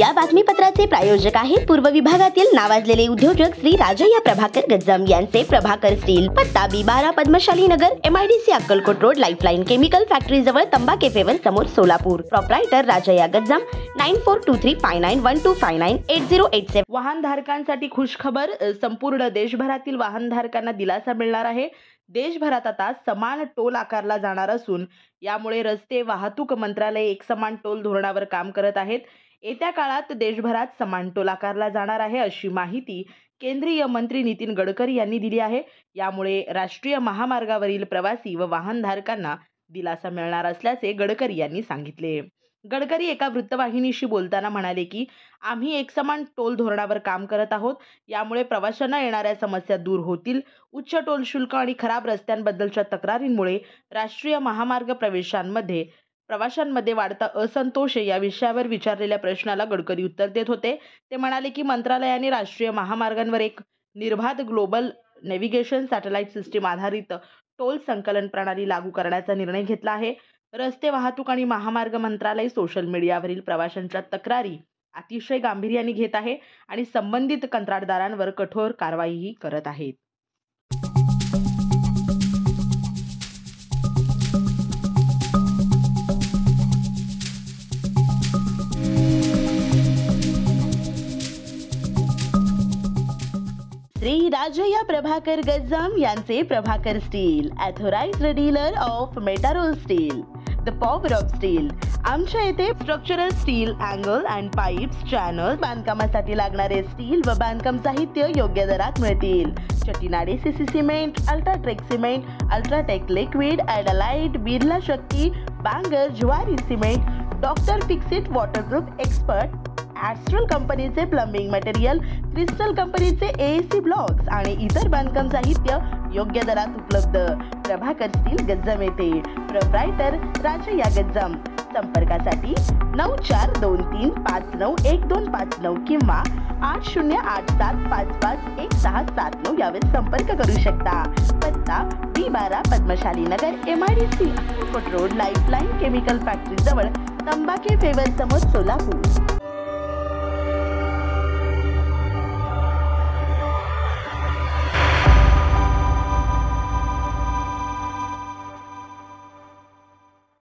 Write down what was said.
या बातमीपत्राचे प्रायोजक आहेत पूर्व विभागातील नावाजलेले उद्योजक श्री राजय्या प्रभाकर गज्जाम यांचे प्रभाकर स्टील, पत्ता B12 पद्मशाली नगर, MIDC Akkalkot road, lifeline chemical factory जवळ, तंबा कॅफेवर समोर, सोलापूर. प्रोप्रायटर राजय्या गज्जाम. 94235912598087. वाहनधारकांसाठी खुशखबर. संपूर्ण देशभरातील वाहनधारकांना दिलासा मिळणार आहे. देशभरात आता समान टोल आकारला जाणार असून यामुळे रस्ते वाहतूक मंत्रालय एकसमान टोल धोरणावर काम करत आहेत. येत्या काळात देशभरात समान टोल आकारला जाणार आहे अशी माहिती केंद्रीय मंत्री नितीन गडकरी यांनी दिली आहे. यामुळे राष्ट्रीय महामार्गावरील प्रवासी व वाहनधारकांना दिलासा मिळणार असल्याचे गडकरी यांनी सांगितले. गडकरी एका वृत्तवाहिनीशी बोलताना म्हणाले की आम्ही एकसमान टोल धोरणावर काम करत आहोत. यामुळे प्रवाशांना येणाऱ्या समस्या दूर होतील. उच्च टोल शुल्क आणि खराब रस्त्यांबद्दलच्या तक्रारींमुळे राष्ट्रीय महामार्ग प्रवाशांमध्ये वाढता असंतोष या विषयावर विचारलेल्या प्रश्नाला गडकरी उत्तर देत होते. ते म्हणाले की मंत्रालयाने राष्ट्रीय महामार्गांवर एक निर्बाध ग्लोबल नेव्हिगेशन सॅटेलाइट सिस्टीम आधारित टोल संकलन प्रणाली लागू करण्याचा निर्णय घेतला आहे. रस्ते वाहतूक आणि महामार्ग मंत्रालय सोशल मीडियावरील प्रवाशांच्या तक्रारी अतिशय गांभीर्याने घेत आहे आणि संबंधित कंत्राटदारांवर कठोर कारवाईही करत आहेत. श्री राजय्या प्रभाकर गज्जाम यांचे Prabhakar steel, authorized dealer of Metarol steel, the power of steel. आमच्या येथे structural steel, angle and pipes, channel, बांधकामासाठी लागणारे स्टील व बांधकाम साहित्य योग्य दरात मिळतील. Chettinad CC cement, UltraTech cement, UltraTech liquid, ॲडलाइट, बिर्ला शक्ती, बांगर, Zuari cement, doctor fixit waterproof expert, astral कंपनीचे प्लंबिंग मटेरियल, क्रिस्टल कंपनीचे AC ब्लॉक्स आणि इतर बांधकाम साहित्य योग्य दरात उपलब्ध. प्रभाकर स्टील गज्जाम येथे. प्रोप्रायटर राजय्या गज्जाम. संपर्कासाठी 9423591259 किंवा 8087551679 यावर संपर्क करू शकता. पत्ता B12 पद्मशाली नगर, MIDC Akkalkot road, lifeline chemical factory जवळ, तंबा कॅफेवर समोर, सोलापूर.